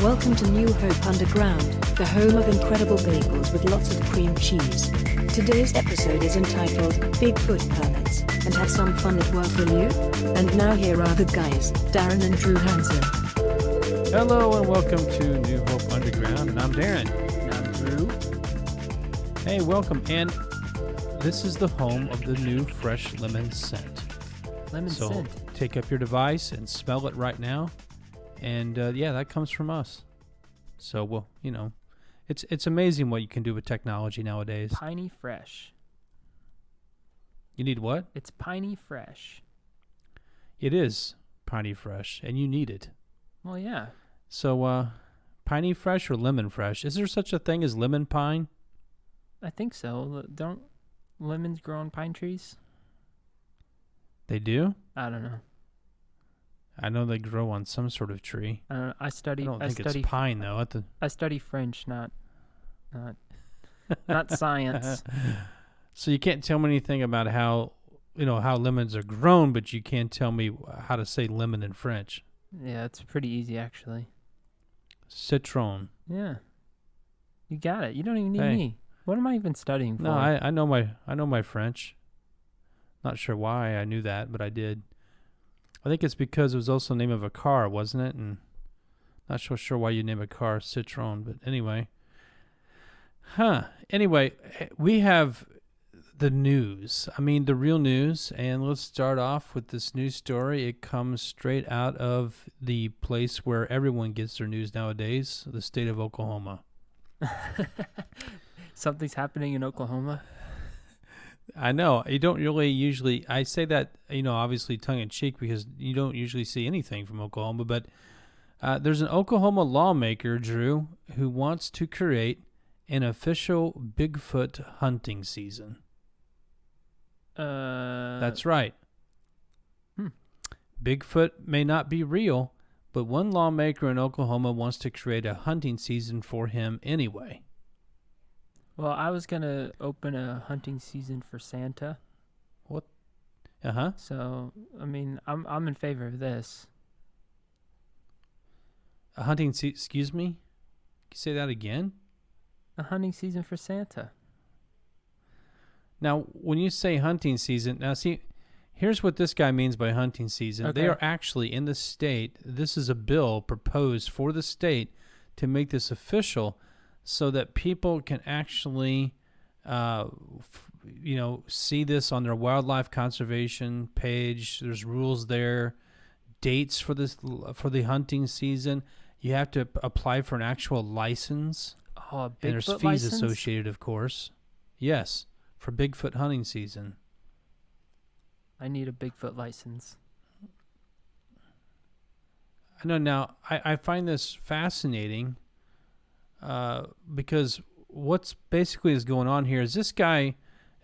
Welcome to New Hope Underground, the home of incredible bagels with lots of cream cheese. Today's episode is entitled Bigfoot Permits, and have some fun at work, will you? And now here are the guys, Darin and Drew Hansen. Hello and welcome to New Hope Underground, and I'm Darin. And I'm Drew. Hey, welcome, and this is the home of the new fresh lemon scent. Lemon scent. So take up your device and smell it right now. And yeah, that comes from us. So, well, you know, it's amazing what you can do with technology nowadays. Piney fresh. You need what? It's piney fresh. It is piney fresh, and you need it. Well, yeah. So, piney fresh or lemon fresh? Is there such a thing as lemon pine? I think so. Don't lemons grow on pine trees? They do? I don't know. I know they grow on some sort of tree. I don't know. I don't think it's pine though. I study French, not science. So you can't tell me anything about how lemons are grown, but you can tell me how to say lemon in French. Yeah, it's pretty easy actually. Citron. Yeah, you got it. You don't even need me. What am I even studying for? No, I know my French. Not sure why I knew that, but I did. I think it's because it was also the name of a car, wasn't it? And not so sure why you name a car Citron, but anyway. Anyway, we have the news. I mean, the real news. And let's start off with this news story. It comes straight out of the place where everyone gets their news nowadays, the state of Oklahoma. Something's happening in Oklahoma? I know. You don't really usually, I say that, obviously tongue-in-cheek because you don't usually see anything from Oklahoma, but there's an Oklahoma lawmaker, Drew, who wants to create an official Bigfoot hunting season. That's right. Bigfoot may not be real, but one lawmaker in Oklahoma wants to create a hunting season for him anyway. Well, I was going to open a hunting season for Santa. What? Uh-huh. So, I mean, I'm in favor of this. A hunting season, excuse me? Can you say that again? A hunting season for Santa. Now, when you say hunting season, now see, here's what this guy means by hunting season. Okay. They are actually in the state, this is a bill proposed for the state to make this official so that people can actually, see this on their wildlife conservation page. There's rules there, dates for the hunting season. You have to apply for an actual license. Oh, a Bigfoot and there's fees license? associated, of course. Yes, for Bigfoot hunting season. I need a Bigfoot license. I know. Now, I find this fascinating. Because what's basically is going on here is this guy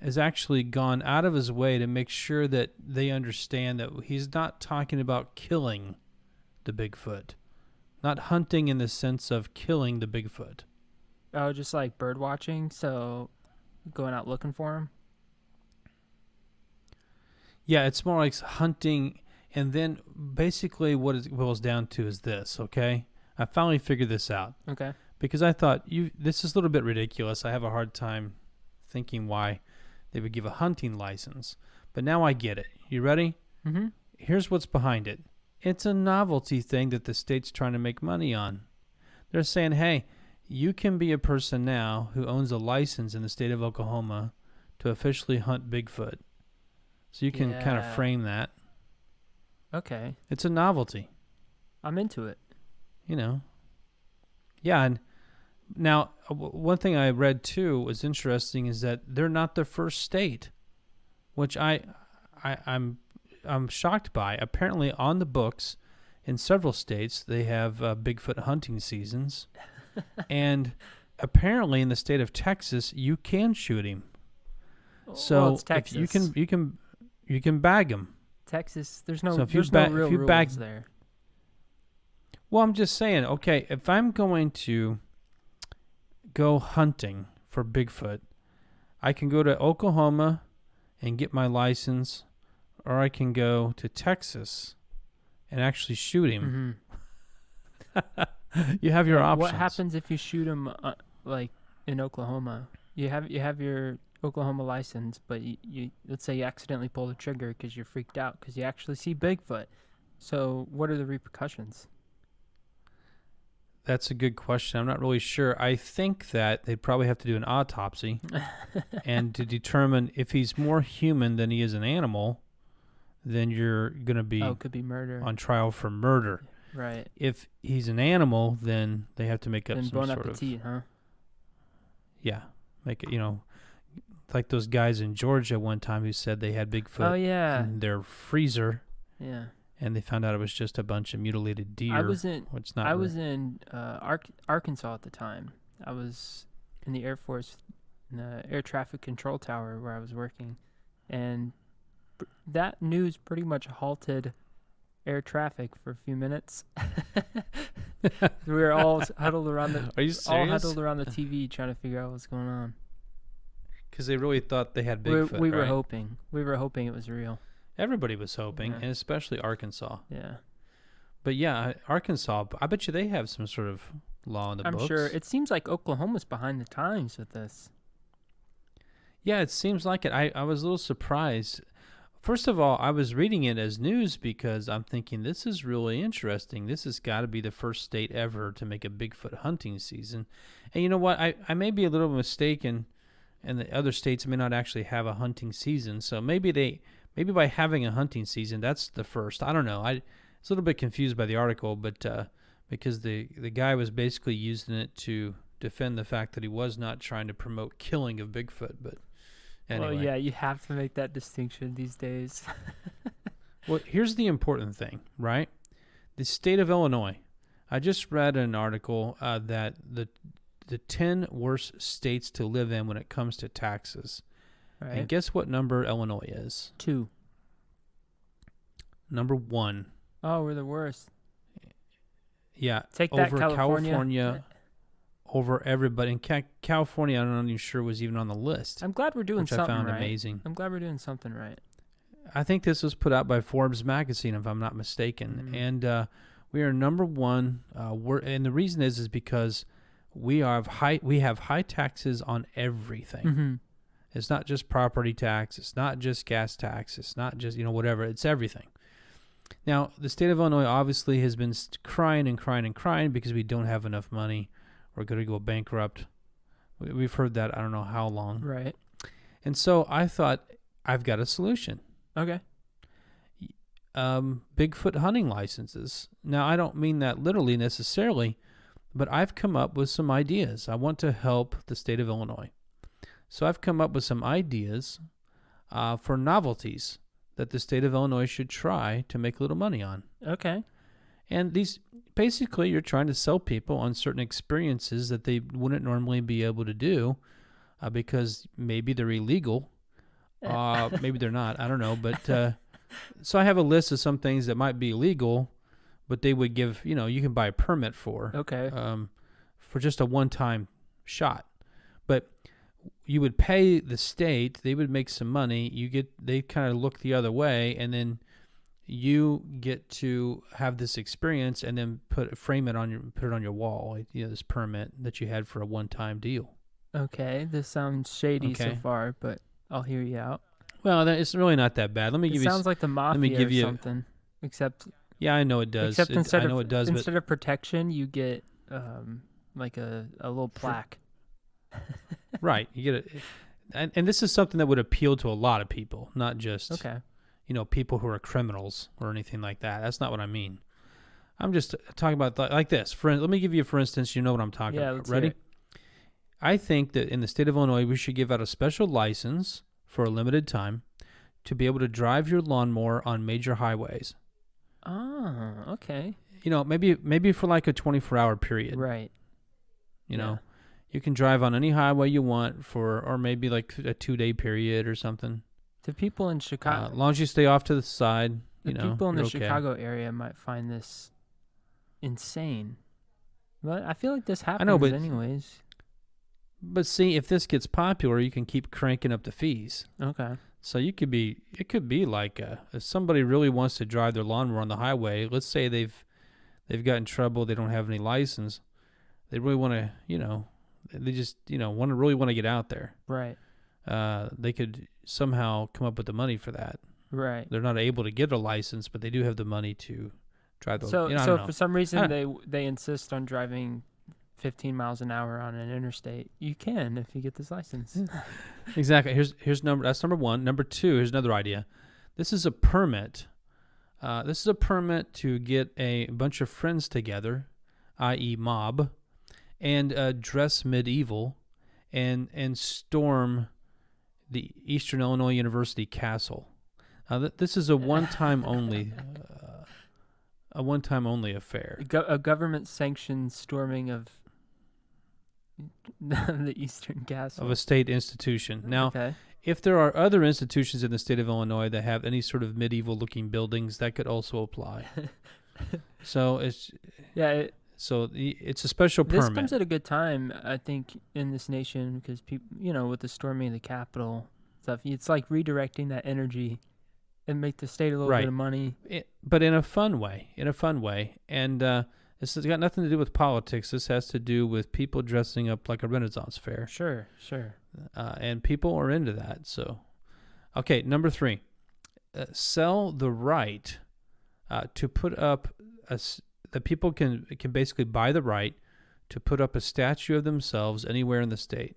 has actually gone out of his way to make sure that they understand that he's not talking about killing the Bigfoot, not hunting in the sense of killing the Bigfoot. Oh, just like bird watching, so going out looking for him? Yeah, it's more like hunting, and then basically what it boils down to is this, okay? I finally figured this out. Okay. Because I thought, this is a little bit ridiculous. I have a hard time thinking why they would give a hunting license. But now I get it. You ready? Mm-hmm. Here's what's behind it. It's a novelty thing that the state's trying to make money on. They're saying, hey, you can be a person now who owns a license in the state of Oklahoma to officially hunt Bigfoot. So you can kind of frame that. Okay. It's a novelty. I'm into it. Yeah, and now one thing I read too was interesting is that they're not the first state, which I'm shocked by. Apparently, on the books in several states they have Bigfoot hunting seasons, and apparently in the state of Texas you can shoot him. So it's Texas. If you can bag him. Texas, there's no no real rules there. Well, I'm just saying, okay, if I'm going to go hunting for Bigfoot, I can go to Oklahoma and get my license, or I can go to Texas and actually shoot him. You have your options. What happens if you shoot him like in Oklahoma? You have your Oklahoma license, but you let's say you accidentally pull the trigger because you're freaked out because you actually see Bigfoot. So what are the repercussions? That's a good question. I'm not really sure. I think that they'd probably have to do an autopsy and to determine if he's more human than he is an animal, then you're going to be, could be murder on trial for murder. Right. If he's an animal, then they have to make up Then some bon sort appetit, huh? Yeah, make it, like those guys in Georgia one time who said they had Bigfoot Oh yeah. in their freezer, Yeah. and they found out it was just a bunch of mutilated deer. I was in Arkansas at the time. I was in the Air Force, in the air traffic control tower where I was working, and that news pretty much halted air traffic for a few minutes. We were all huddled around the. Are you serious? All huddled around the TV trying to figure out what's going on. Because they really thought they had Bigfoot. We right? were hoping. We were hoping it was real. Everybody was hoping, Yeah. and especially Arkansas. Yeah. But yeah, Arkansas, I bet you they have some sort of law in the books. I'm sure. It seems like Oklahoma's behind the times with this. Yeah, it seems like it. I was a little surprised. First of all, I was reading it as news because I'm thinking this is really interesting. This has got to be the first state ever to make a Bigfoot hunting season. And you know what? I may be a little mistaken, and the other states may not actually have a hunting season. So maybe by having a hunting season, that's the first. I don't know. I was a little bit confused by the article, but because the guy was basically using it to defend the fact that he was not trying to promote killing of Bigfoot, but anyway. Well, yeah, you have to make that distinction these days. Well, here's the important thing, right? The state of Illinois. I just read an article that the 10 worst states to live in when it comes to taxes. Right. And guess what number Illinois is? 2. Number 1. Oh, we're the worst. Yeah. Take that, over California. Over everybody. And California, I'm not even sure was even on the list. I'm glad we're doing which something I found right. amazing. I'm glad we're doing something right. I think this was put out by Forbes magazine, if I'm not mistaken. And we are number 1. And the reason is because we have high taxes on everything. Mm-hmm. It's not just property tax. It's not just gas tax. It's not just, whatever. It's everything. Now, the state of Illinois obviously has been crying and crying and crying because we don't have enough money. We're going to go bankrupt. We've heard that I don't know how long. Right. And so I thought, I've got a solution. Okay. Bigfoot hunting licenses. Now, I don't mean that literally necessarily, but I've come up with some ideas. I want to help the state of Illinois. So I've come up with some ideas for novelties that the state of Illinois should try to make a little money on. Okay. And these, basically, you're trying to sell people on certain experiences that they wouldn't normally be able to do because maybe they're illegal. Maybe they're not. I don't know. But so I have a list of some things that might be illegal, but they would give, you can buy a permit for. Okay. For just a one-time shot. But you would pay the state, they would make some money, they kind of look the other way, and then you get to have this experience and then put it on your wall, this permit that you had for a one-time deal. Okay, this sounds shady so far, but I'll hear you out. Well, it's really not that bad. It sounds like the mafia or something, except... Yeah, I know it does. Except instead of protection, you get like a little plaque. Right. You get it. And this is something that would appeal to a lot of people, not just people who are criminals or anything like that. That's not what I mean. I'm just talking about like this. Let me give you, for instance, you know what I'm talking about. Ready? I think that in the state of Illinois, we should give out a special license for a limited time to be able to drive your lawnmower on major highways. Oh, okay. Maybe for like a 24-hour period. Right. You know, you can drive on any highway you want or maybe like a 2-day period or something. The people in Chicago, as long as you stay off to the side, people in the Chicago area might find this insane. But I feel like this happens anyways. But see, if this gets popular, you can keep cranking up the fees. Okay. So it could be like if somebody really wants to drive their lawnmower on the highway, let's say they've got in trouble, they don't have any license, they really want to, they just, really want to get out there. Right. They could somehow come up with the money for that. Right. They're not able to get a license, but they do have the money to drive the. So I don't so know. for some reason they insist on driving 15 miles an hour on an interstate. You can if you get this license. Exactly. That's number one. Number two, here's another idea. This is a permit. This is a permit to get a bunch of friends together, i.e. mob, and dress medieval and storm the Eastern Illinois University Castle. This is a one-time only affair. A government-sanctioned storming of the Eastern Castle. Of a state institution. Now, okay. If there are other institutions in the state of Illinois that have any sort of medieval-looking buildings, that could also apply. So it's it's a special permit. This comes at a good time, I think, in this nation because people, with the storming of the Capitol stuff, it's like redirecting that energy and make the state a little bit of money. But in a fun way. And this has got nothing to do with politics. This has to do with people dressing up like a Renaissance fair. Sure. And people are into that. So, okay, number 3. Sell the right to put up that people can basically buy the right to put up a statue of themselves anywhere in the state.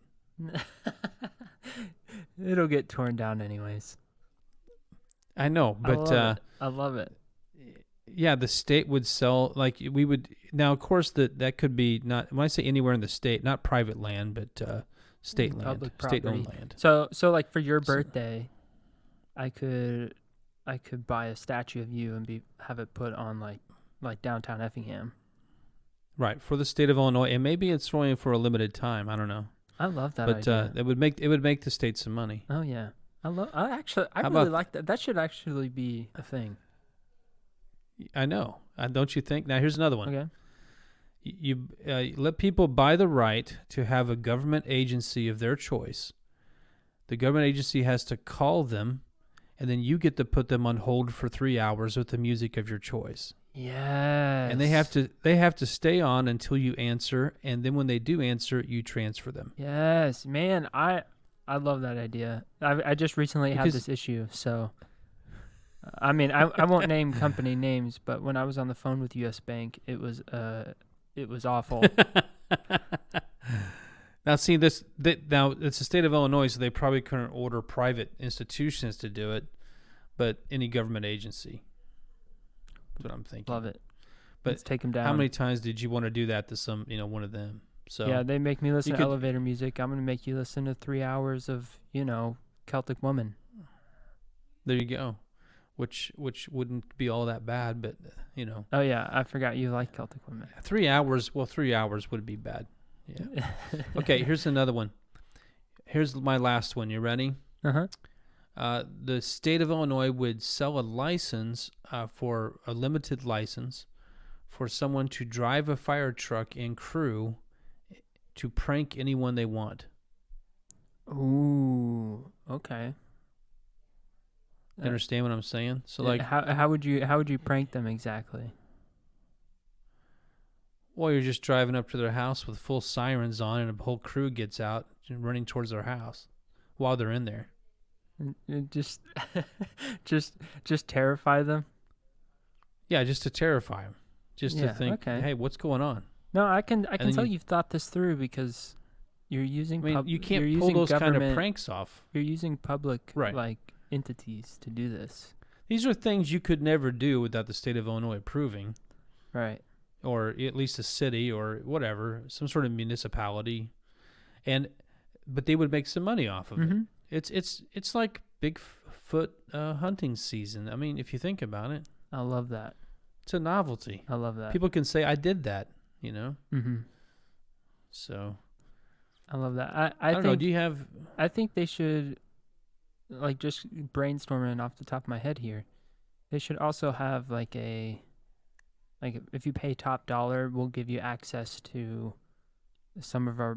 It'll get torn down anyways. I know, but I love it. Yeah, the state would sell, like we would. Now, of course, that could be not, when I say anywhere in the state, not private land, but state land, public property. State-owned land. So like for your birthday, I could buy a statue of you and have it put on like downtown Effingham. Right, for the state of Illinois, and maybe it's only for a limited time. I don't know. I love that idea. But it would make the state some money. Oh yeah, I really like that. That should actually be a thing. I know. Don't you think? Now, here's another one. Okay. You let people buy the right to have a government agency of their choice. The government agency has to call them, and then you get to put them on hold for 3 hours with the music of your choice. Yes. And they have to stay on until you answer, and then when they do answer, you transfer them. Yes, man. I love that idea. I just recently had this issue, so. I mean, I won't name company names, but when I was on the phone with U.S. Bank, it was awful. Now, see now it's the state of Illinois, so they probably couldn't order private institutions to do it, but any government agency. That's what I'm thinking. Love it. But let's take them down. How many times did you want to do that to some, one of them? So yeah, they make me listen to elevator music. I'm gonna make you listen to 3 hours of Celtic Woman. There you go. Which wouldn't be all that bad, but Oh yeah, I forgot you like Celtic Women. 3 hours. Well, 3 hours would be bad. Yeah. Okay, here's another one. Here's my last one. You ready? The state of Illinois would sell a license for a limited license for someone to drive a fire truck and crew to prank anyone they want. Ooh, okay. Understand what I'm saying? So like, how would you prank them exactly? Well, you're just driving up to their house with full sirens on, and a whole crew gets out and running towards their house while they're in there. And just terrify them. Yeah, just to terrify them, to think, hey, what's going on? No, I can tell you've thought this through because you're using. You can't pull those kind of pranks off. You're using public entities to do this. These are things you could never do without the state of Illinois approving. Right. Or at least a city or whatever, some sort of municipality. But they would make some money off of it. It's like Bigfoot hunting season. I mean, if you think about it. I love that. It's a novelty. I love that. People can say, I did that, So. I love that. I don't know. Do you have... I think they should... Like, just brainstorming off the top of my head here, they should also have if you pay top dollar, we'll give you access to some of our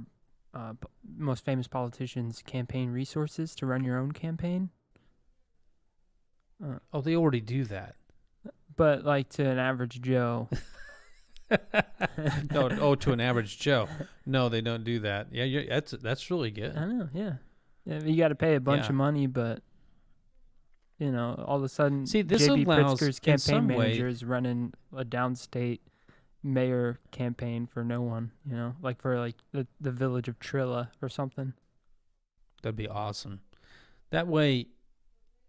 most famous politicians' campaign resources to run your own campaign. Oh, they already do that. But like to an average Joe. No, to an average Joe. No, they don't do that. Yeah, that's really good. I know, yeah. You got to pay a bunch of money, but all of a sudden, see, this J.B. allows, Pritzker's in campaign some manager way, is running a downstate mayor campaign for no one. Like for like the village of Trilla or something. that'd be awesome. That way,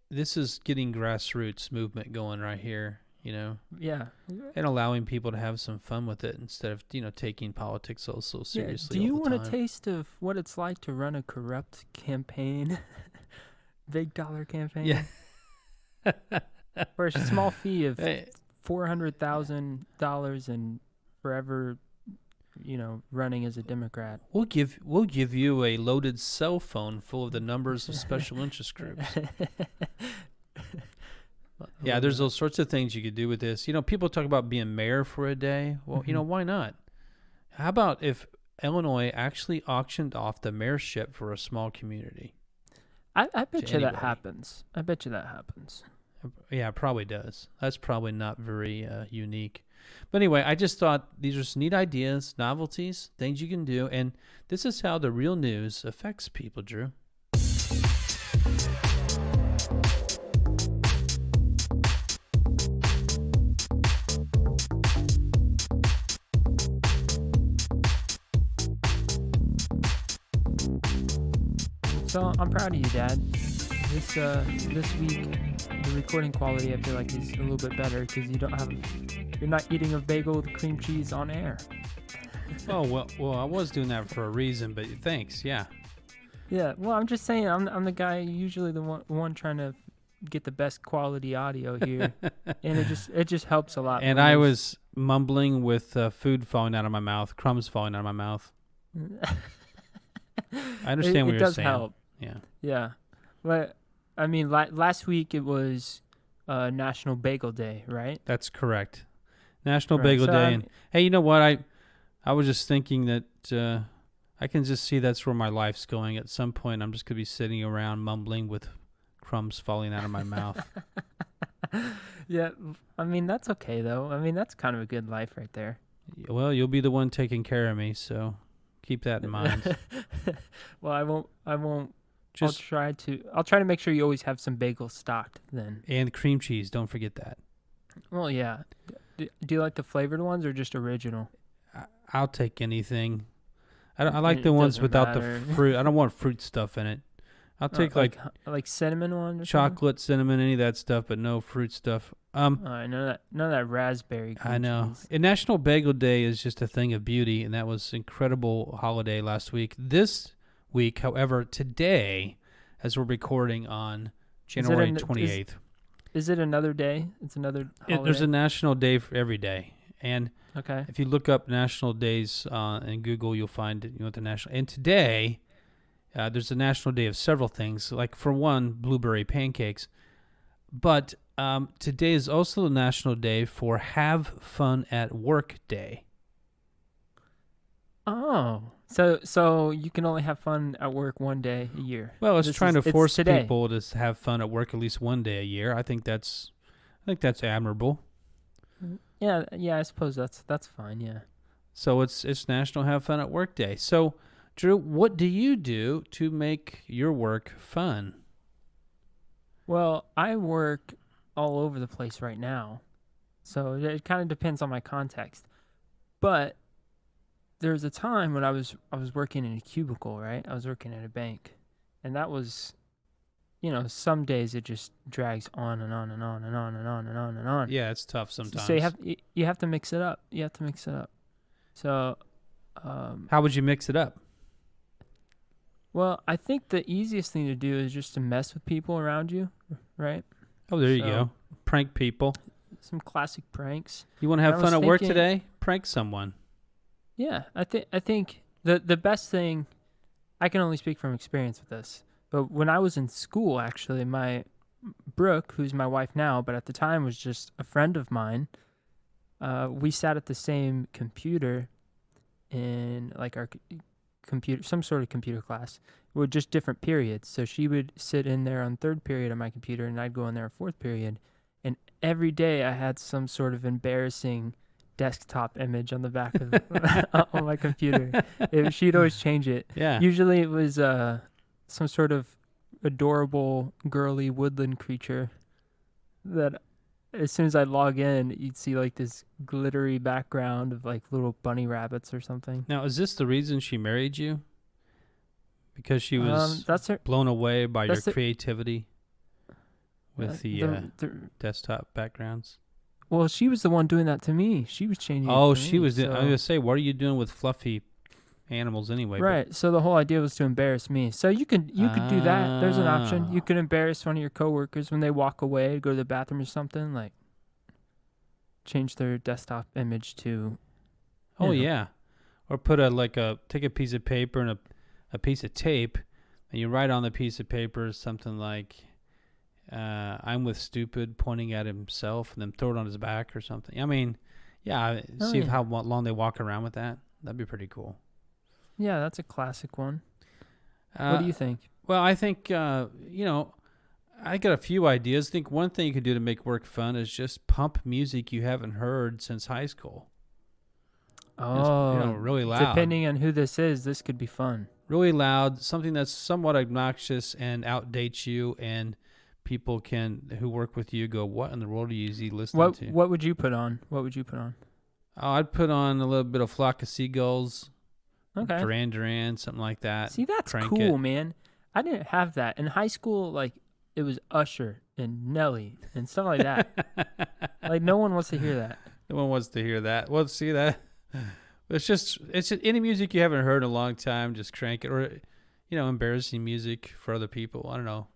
this is getting grassroots movement going right here. Yeah. And allowing people to have some fun with it instead of taking politics so seriously. Do you want a taste of what it's like to run a corrupt campaign, big dollar campaign? Yeah. For a small fee of $400,000 and forever, running as a Democrat. We'll give you a loaded cell phone full of the numbers of special interest groups. Yeah, there's all sorts of things you could do with this. People talk about being mayor for a day. Well, why not? How about if Illinois actually auctioned off the mayorship for a small community? I bet you that happens. Yeah, it probably does. That's probably not very unique. But anyway, I just thought these are just neat ideas, novelties, things you can do. And this is how the real news affects people, Drew. So I'm proud of you, Dad. This week, the recording quality I feel like is a little bit better because you're not eating a bagel with cream cheese on air. Oh well, I was doing that for a reason, but thanks, yeah. Yeah, well, I'm just saying, I'm the guy usually the one trying to get the best quality audio here, and it just helps a lot. And I was mumbling with food falling out of my mouth, crumbs falling out of my mouth. I understand what you're saying. It does help. Yeah. But, I mean, last week it was National Bagel Day, right? That's correct. National Bagel Day. And hey, you know what? I was just thinking that I can just see that's where my life's going. At some point, I'm just going to be sitting around mumbling with crumbs falling out of my mouth. Yeah. I mean, that's okay, though. I mean, that's kind of a good life right there. Well, you'll be the one taking care of me, so keep that in mind. Well, I won't. I'll try to make sure you always have some bagels stocked then. And cream cheese, don't forget that. Well, yeah. Do you like the flavored ones or just original? I'll take anything. I like the ones without the fruit. I don't want fruit stuff in it. I'll take like cinnamon one or chocolate, cinnamon, any of that stuff, but no fruit stuff. None of that raspberry. I know. And National Bagel Day is just a thing of beauty, and that was an incredible holiday last week. This week, however, today, as we're recording on January 28th. Is it another day? It's another holiday? There's a national day for every day. And okay, if you look up national days in Google, you'll find the national. And today, there's a national day of several things. Like, for one, blueberry pancakes. But today is also the national day for Have Fun at Work Day. Oh, so you can only have fun at work one day a year. Well, it's trying to force people to have fun at work at least one day a year. I think that's admirable. Yeah, I suppose that's fine. Yeah. So it's National Have Fun at Work Day. So, Drew, what do you do to make your work fun? Well, I work all over the place right now, so it kind of depends on my context. But there's a time when I was working in a cubicle, right? I was working at a bank, and that was, some days it just drags on and on and on and on and on and on and on. Yeah, it's tough sometimes. So you have to mix it up. So, how would you mix it up? Well, I think the easiest thing to do is just to mess with people around you, right? Oh, there you go. Prank people. Some classic pranks. You want to have fun at work today? Prank someone. Yeah, I think the best thing, I can only speak from experience with this, but when I was in school, actually, my Brooke, who's my wife now, but at the time was just a friend of mine, we sat at the same computer in like our some sort of computer class with just different periods. So she would sit in there on third period on my computer, and I'd go in there on fourth period. And every day I had some sort of embarrassing desktop image on the back of on my computer. She'd always change it. Yeah. Usually it was some sort of adorable, girly woodland creature that as soon as I'd log in, you'd see like this glittery background of like little bunny rabbits or something. Now, is this the reason she married you? Because she was blown away by your creativity with the desktop backgrounds? Well, she was the one doing that to me. She was changing it Oh, for she me, was. I was so- going to say, what are you doing with fluffy animals anyway? Right. So the whole idea was to embarrass me. So you could do that. There's an option. You can embarrass one of your coworkers when they walk away, go to the bathroom or something, like change their desktop image to Oh, you know. yeah. Or put take a piece of paper and a piece of tape, and you write on the piece of paper something like, I'm with stupid, pointing at himself, and then throw it on his back or something. I mean, yeah, how long they walk around with that. That'd be pretty cool. Yeah, that's a classic one. What do you think? Well, I think, I got a few ideas. I think one thing you could do to make work fun is just pump music you haven't heard since high school. Oh, Just, really loud. Depending on who this is, this could be fun. Really loud, something that's somewhat obnoxious and outdates you, and people who work with you go, what in the world are you listening to? What would you put on? Oh, I'd put on a little bit of Flock of Seagulls, Okay. Duran, something like that. See, that's Crank cool, it. man. I didn't have that. In high school, like, it was Usher and Nelly and stuff like that. Like, no one wants to hear that. No one wants to hear that. Well, see that? It's just any music you haven't heard in a long time, just crank it. Or, embarrassing music for other people. I don't know.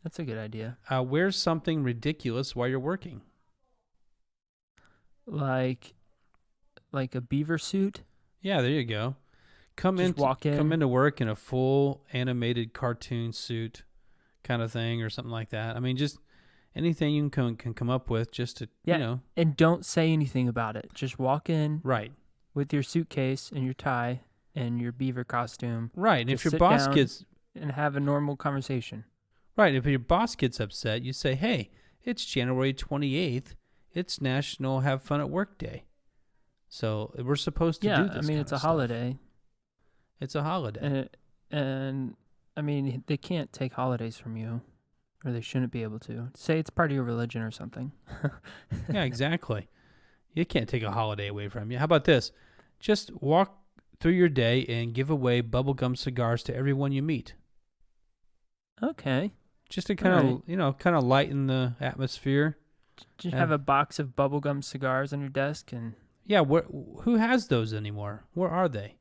That's a good idea. Wear something ridiculous while you're working. Like a beaver suit? Yeah, there you go. Come into work in a full animated cartoon suit kind of thing or something like that. I mean, just anything you can come up with just to, And don't say anything about it. Just walk in Right. with your suitcase and your tie and your beaver costume. Right. And if Just your sit boss down gets... and have a normal conversation. Right. If your boss gets upset, you say, hey, it's January 28th. It's National Have Fun at Work Day. So we're supposed to do this. I mean, it's a holiday. It's a holiday. And I mean, they can't take holidays from you, or they shouldn't be able to. Say it's part of your religion or something. Yeah, exactly. You can't take a holiday away from you. How about this? Just walk through your day and give away bubblegum cigars to everyone you meet. Okay. Just to kind of lighten the atmosphere. Just have a box of bubblegum cigars on your desk and... Yeah, who has those anymore? Where are they?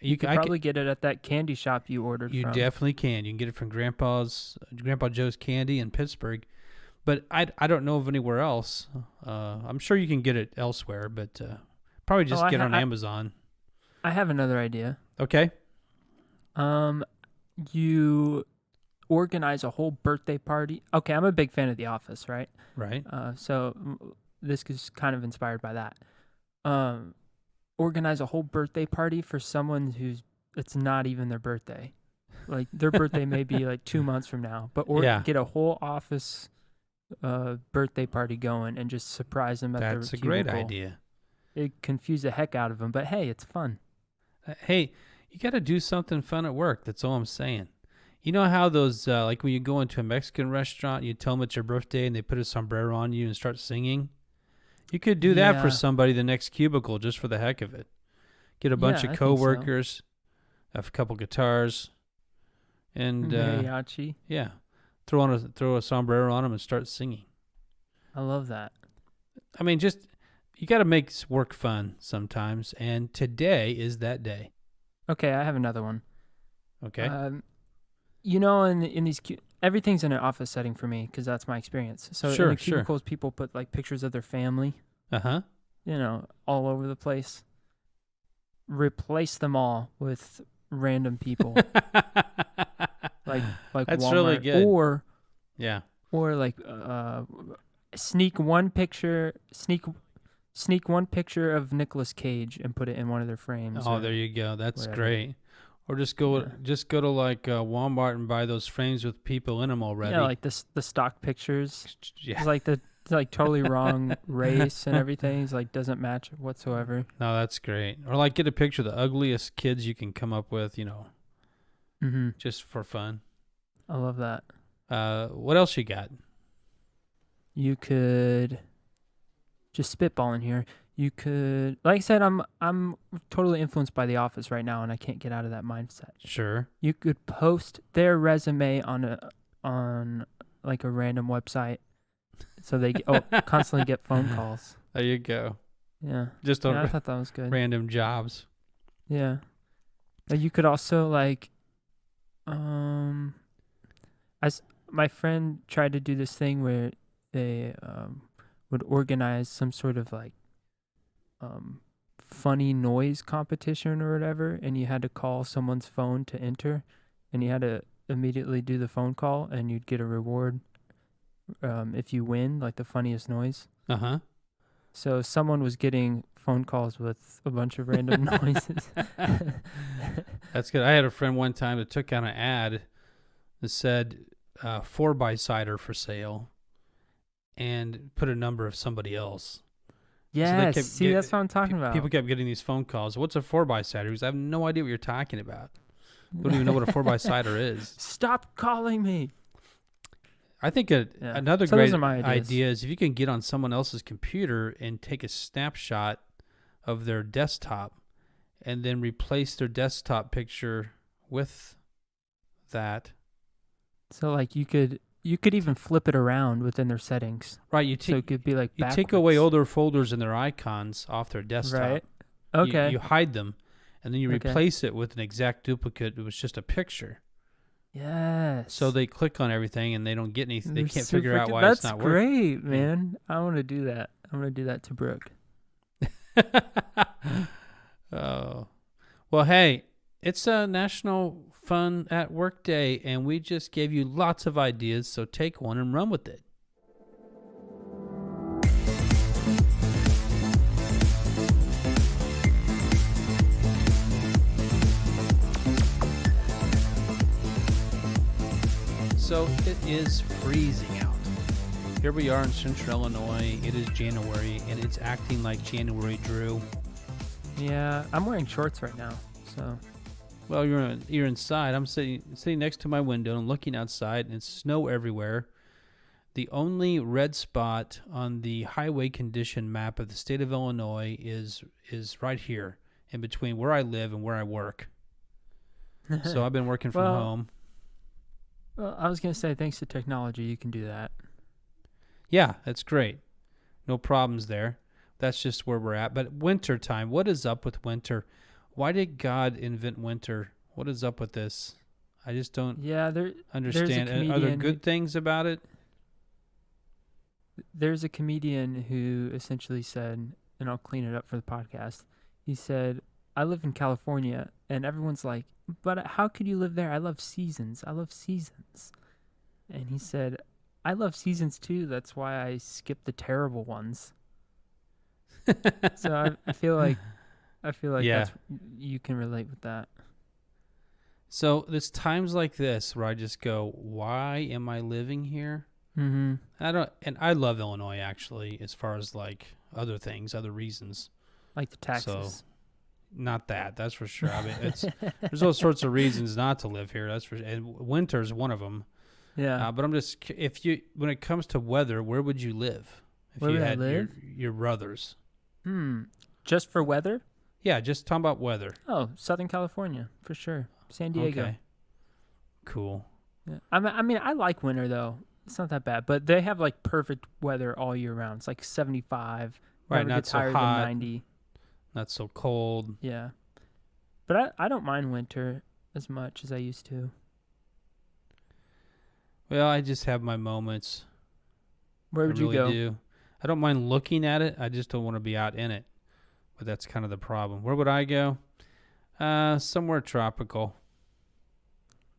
You could probably get it at that candy shop you ordered from. You definitely can. You can get it from Grandpa Joe's Candy in Pittsburgh. But I don't know of anywhere else. I'm sure you can get it elsewhere, but probably just get on Amazon. I have another idea. Okay. You organize a whole birthday party. Okay, I'm a big fan of The Office, right? Right. So this is kind of inspired by that. Organize a whole birthday party for someone it's not even their birthday. Like their birthday may be like 2 months from now, but get a whole office birthday party going and just surprise them at their That's a cubicle. great idea. It confused the heck out of them, but hey, it's fun. Hey, you got to do something fun at work. That's all I'm saying. You know how those, like when you go into a Mexican restaurant, you tell them it's your birthday and they put a sombrero on you and start singing? You could do that for somebody the next cubicle just for the heck of it. Get a bunch of coworkers, have a couple guitars, and mariachi. Yeah, throw a sombrero on them and start singing. I love that. I mean, just you got to make work fun sometimes, and today is that day. Okay, I have another one. Okay. In these everything's in an office setting for me because that's my experience. So in the cubicles, people put like pictures of their family. Uh-huh. All over the place. Replace them all with random people. like that's Walmart. really good. Or yeah. Or like sneak one picture, sneak one picture of Nicolas Cage and put it in one of their frames. Oh, there you go. That's whatever. great. Or just go Yeah. to like Walmart and buy those frames with people in them already. Yeah, like the stock pictures. Yeah. It's like the totally wrong race and everything. It's like doesn't match whatsoever. No, that's great. Or like get a picture of the ugliest kids you can come up with, Mm-hmm. just for fun. I love that. What else you got? You could just spitballing here. You could, like I said, I'm totally influenced by The Office right now, and I can't get out of that mindset. Sure. You could post their resume on like a random website, so they constantly get phone calls. There you go. Yeah, Just I thought that was good. random jobs. Yeah, but you could also like, as my friend tried to do this thing where they would organize some sort of like funny noise competition or whatever, and you had to call someone's phone to enter, and you had to immediately do the phone call, and you'd get a reward if you win, like the funniest noise. Uh-huh. So someone was getting phone calls with a bunch of random noises. That's good. I had a friend one time that took out an ad that said 4x-cider for sale and put a number of somebody else. Yes, kept see, that's what I'm talking about. People kept getting these phone calls. What's a 4x-cider? Because I have no idea what you're talking about. I don't even know what a 4x-cider is. Stop calling me. I think another So great those are my ideas. idea is if you can get on someone else's computer and take a snapshot of their desktop and then replace their desktop picture with that. So like you could even flip it around within their settings. Right, So it could be like you backwards. take away all their folders and their icons off their desktop. Right. Okay. You hide them, and then you Okay. replace it with an exact duplicate. It was just a picture. Yes. So they click on everything and they don't get anything. They They're can't figure super out good. why it's not That's working. great, man. I want to do that. I'm going to do that to Brooke. Oh. Well, hey, it's a National Fun at Work Day, and we just gave you lots of ideas, so take one and run with it. So it is freezing out. Here we are in central Illinois. It is January, and it's acting like January, Drew. Yeah, I'm wearing shorts right now. So Well, you're inside. I'm sitting next to my window and looking outside, and it's snow everywhere. The only red spot on the highway condition map of the state of Illinois is right here, in between where I live and where I work. So I've been working from Well, home. well, I was going to say, thanks to technology, you can do that. Yeah, that's great. No problems there. That's just where we're at. But winter time, what is up with winter? Why did God invent winter? What is up with this? I just don't Yeah, understand. Are there comedian good things about it? there's a comedian who essentially said, and I'll clean it up for the podcast. He said, I live in California, and everyone's like, but how could you live there? I love seasons. I love seasons. And he said, I love seasons too. That's why I skip the terrible ones. So I feel like Yeah. you can relate with that. So there's times like this where I just go, why am I living here? Mm-hmm. I love Illinois actually, as far as like other things, other reasons. Like the taxes. So not that's for sure. I mean, there's all sorts of reasons not to live here. That's for sure. And winter's one of them. Yeah. But I'm just when it comes to weather, where would you live if Where you would I had live? your brothers? Just for weather? Yeah, just talking about weather. Oh, Southern California for sure. San Diego. Okay. Cool. Yeah. I mean, I like winter though. It's not that bad, but they have like perfect weather all year round. It's like 75. Right, Never not gets so higher hot. than 90. Not so cold. Yeah. But I don't mind winter as much as I used to. Well, I just have my moments. Where would I you really go? do. I don't mind looking at it. I just don't want to be out in it. But that's kind of the problem. Where would I go? Somewhere tropical.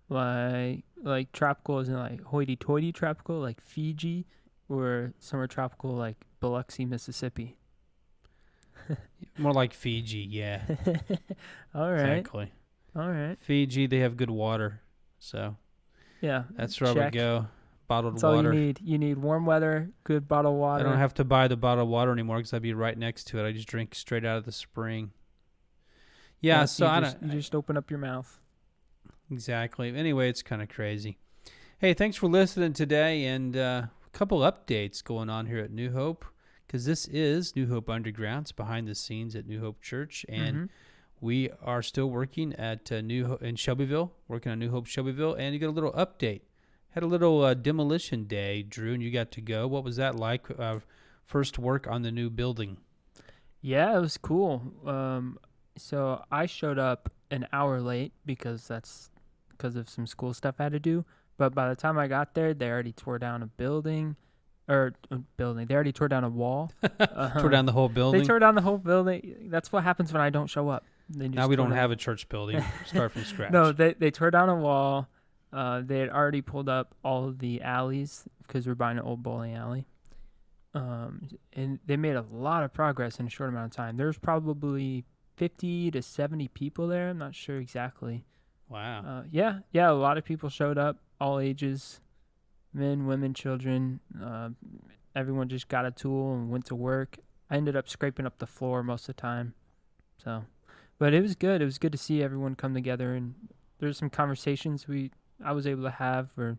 Like tropical isn't like hoity-toity tropical, like Fiji, or somewhere tropical like Biloxi, Mississippi. More like Fiji, yeah. All right. Exactly. All right. Fiji, they have good water. So Yeah. that's where I would Check. go. Bottled That's all you water. need. You need warm weather, good bottled water. I don't have to buy the bottled water anymore because I'd be right next to it. I just drink straight out of the spring. Yeah, Yep, so you just open up your mouth. Exactly. Anyway, it's kind of crazy. Hey, thanks for listening today, and a couple updates going on here at New Hope, because this is New Hope Underground. It's behind the scenes at New Hope Church, and we are still working at in Shelbyville, working on New Hope Shelbyville, and you got a little update. Had a little demolition day, Drew, and you got to go. What was that like? First work on the new building. Yeah, it was cool. So I showed up an hour late because of some school stuff I had to do. But by the time I got there, they already tore down a building. They already tore down a wall. Tore down the whole building? They tore down the whole building. That's what happens when I don't show up. Now we don't have a church building. Start from scratch. No, they tore down a wall. They had already pulled up all of the alleys because we're buying an old bowling alley. And they made a lot of progress in a short amount of time. There's probably 50 to 70 people there. I'm not sure exactly. Wow. Yeah, a lot of people showed up, all ages, men, women, children. Everyone just got a tool and went to work. I ended up scraping up the floor most of the time. So, but it was good. It was good to see everyone come together, and there's some conversations I was able to have where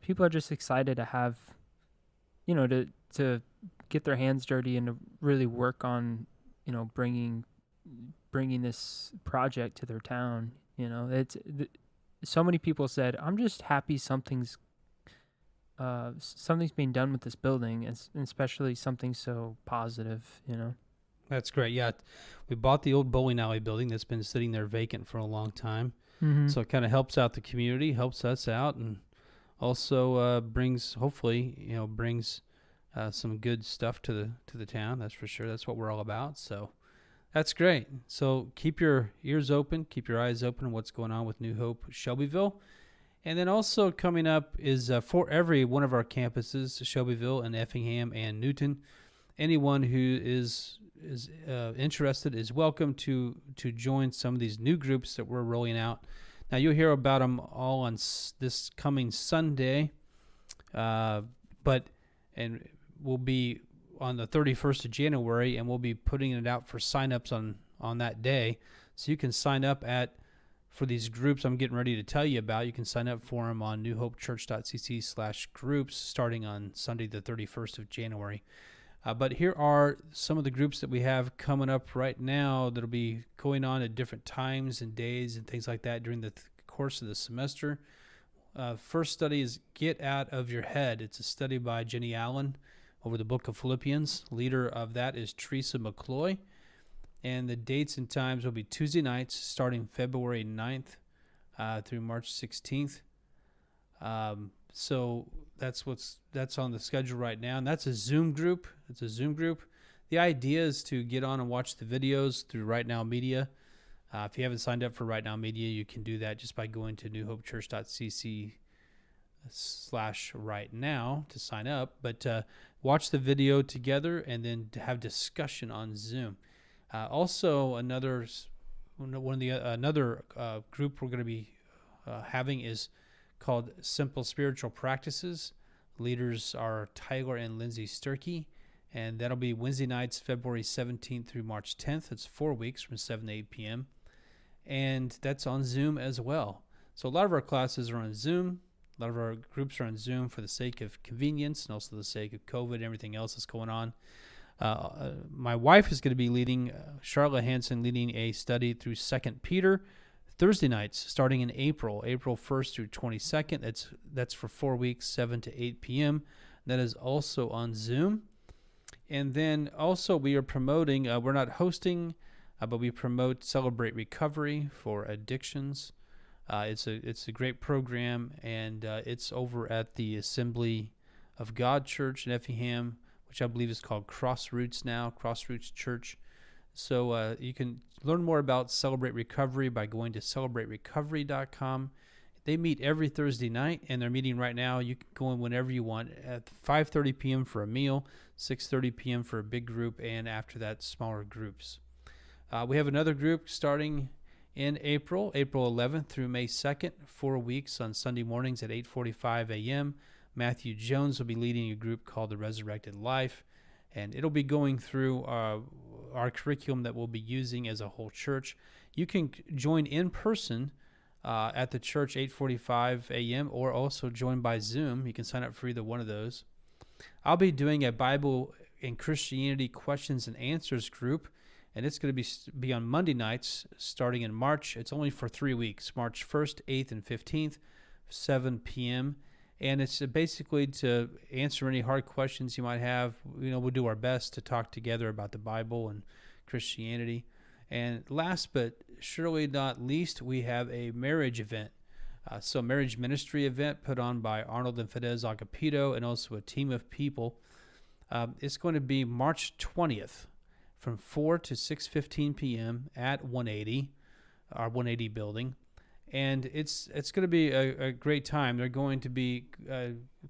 people are just excited to have, to get their hands dirty and to really work on, bringing this project to their town. So many people said, I'm just happy something's being done with this building, and especially something so positive, That's great. Yeah, we bought the old bowling alley building that's been sitting there vacant for a long time. So it kind of helps out the community, helps us out, and also brings some good stuff to the town. That's for sure. That's what we're all about. So that's great. So keep your ears open, keep your eyes open on what's going on with New Hope Shelbyville. And then also coming up is for every one of our campuses, Shelbyville and Effingham and Newton, anyone who is interested is welcome to join some of these new groups that we're rolling out. Now you'll hear about them all on this coming Sunday, and we'll be on the 31st of January, and we'll be putting it out for sign-ups on that day. So you can sign up for these groups I'm getting ready to tell you about. You can sign up for them on newhopechurch.cc/groups starting on Sunday the 31st of January. But here are some of the groups that we have coming up right now that'll be going on at different times and days and things like that during the course of the semester. First study is Get Out of Your Head. It's a study by Jenny Allen over the book of Philippians. Leader of that is Teresa McCloy. And the dates and times will be Tuesday nights starting February 9th through March 16th. So that's on the schedule right now, and that's a Zoom group. It's a Zoom group. The idea is to get on and watch the videos through Right Now Media. If you haven't signed up for Right Now Media, you can do that just by going to newhopechurch.cc/rightnow to sign up. But watch the video together and then to have discussion on Zoom. Also, another group we're going to be having is called Simple Spiritual Practices. Leaders are Tyler and Lindsay Sturkey, and that'll be Wednesday nights, February 17th through March 10th. It's 4 weeks from 7 to 8 p.m., and that's on Zoom as well. So a lot of our classes are on Zoom. A lot of our groups are on Zoom for the sake of convenience and also the sake of COVID and everything else that's going on. My wife is going to be leading, Charlotte Hansen, leading a study through 2 Peter, Thursday nights starting in April 1st through 22nd. That's for 4 weeks, 7 to 8 p.m. That is also on Zoom. And then also we are promoting, we're not hosting, but we promote Celebrate Recovery for Addictions. It's a great program, and it's over at the Assembly of God Church in Effingham, which I believe is called Crossroots now, Crossroots Church. So you can learn more about Celebrate Recovery by going to celebraterecovery.com. They meet every Thursday night, and they're meeting right now. You can go in whenever you want at 5:30 p.m. for a meal, 6:30 p.m. for a big group, and after that, smaller groups. We have another group starting in April 11th through May 2nd, 4 weeks on Sunday mornings at 8:45 a.m. Matthew Jones will be leading a group called The Resurrected Life, and it'll be going through our curriculum that we'll be using as a whole church. You can join in person at the church 8:45 a.m. or also join by Zoom. You can sign up for either one of those. I'll be doing a Bible and Christianity questions and answers group, and it's going to be on Monday nights starting in March. It's only for 3 weeks, March 1st, 8th, and 15th, 7 p.m., and it's basically to answer any hard questions you might have. We'll do our best to talk together about the Bible and Christianity. And last but surely not least, we have a marriage event. So marriage ministry event put on by Arnold and Fidesz Agapito and also a team of people. It's going to be March 20th from 4 to 6:15 p.m. at 180, our 180 building. And it's going to be a great time. They're going to be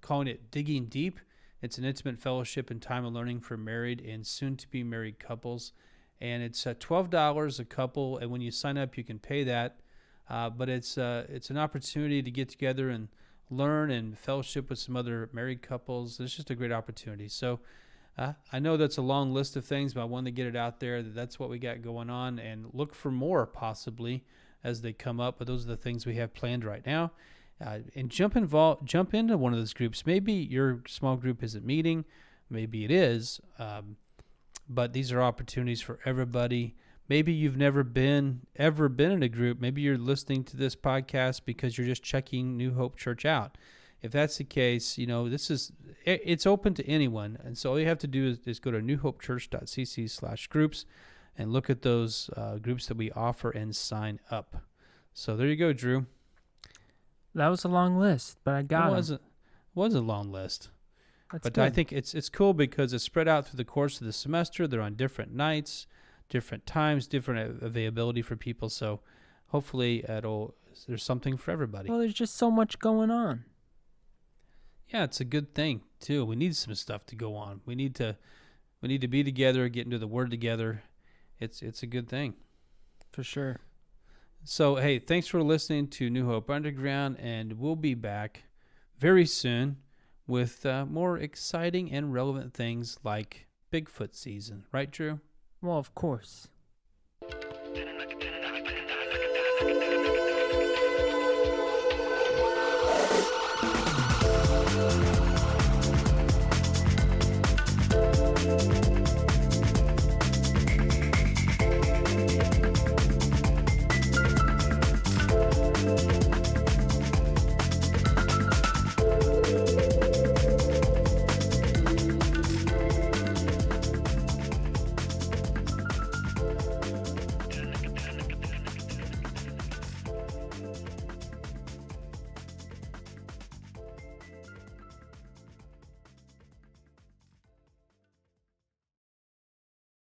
calling it Digging Deep. It's an intimate fellowship and time of learning for married and soon-to-be married couples. And it's $12 a couple, and when you sign up, you can pay that. But it's an opportunity to get together and learn and fellowship with some other married couples. It's just a great opportunity. So I know that's a long list of things, but I wanted to get it out there that that's what we got going on, and look for more possibly as they come up. But those are the things we have planned right now. And jump into one of those groups. Maybe your small group isn't meeting. Maybe it is. But these are opportunities for everybody. Maybe you've never been in a group. Maybe you're listening to this podcast because you're just checking New Hope Church out. If that's the case, it's open to anyone. And so all you have to do is go to newhopechurch.cc/groups and look at those groups that we offer and sign up. So there you go, Drew. That was a long list, but I got it. It was a long list. But I think it's cool because it's spread out through the course of the semester. They're on different nights, different times, different availability for people. So hopefully there's something for everybody. Well, there's just so much going on. Yeah, it's a good thing too. We need some stuff to go on. We need to be together, get into the Word together. It's a good thing. For sure. So hey, thanks for listening to New Hope Underground, and we'll be back very soon with more exciting and relevant things like Bigfoot season. Right, Drew? Well, of course.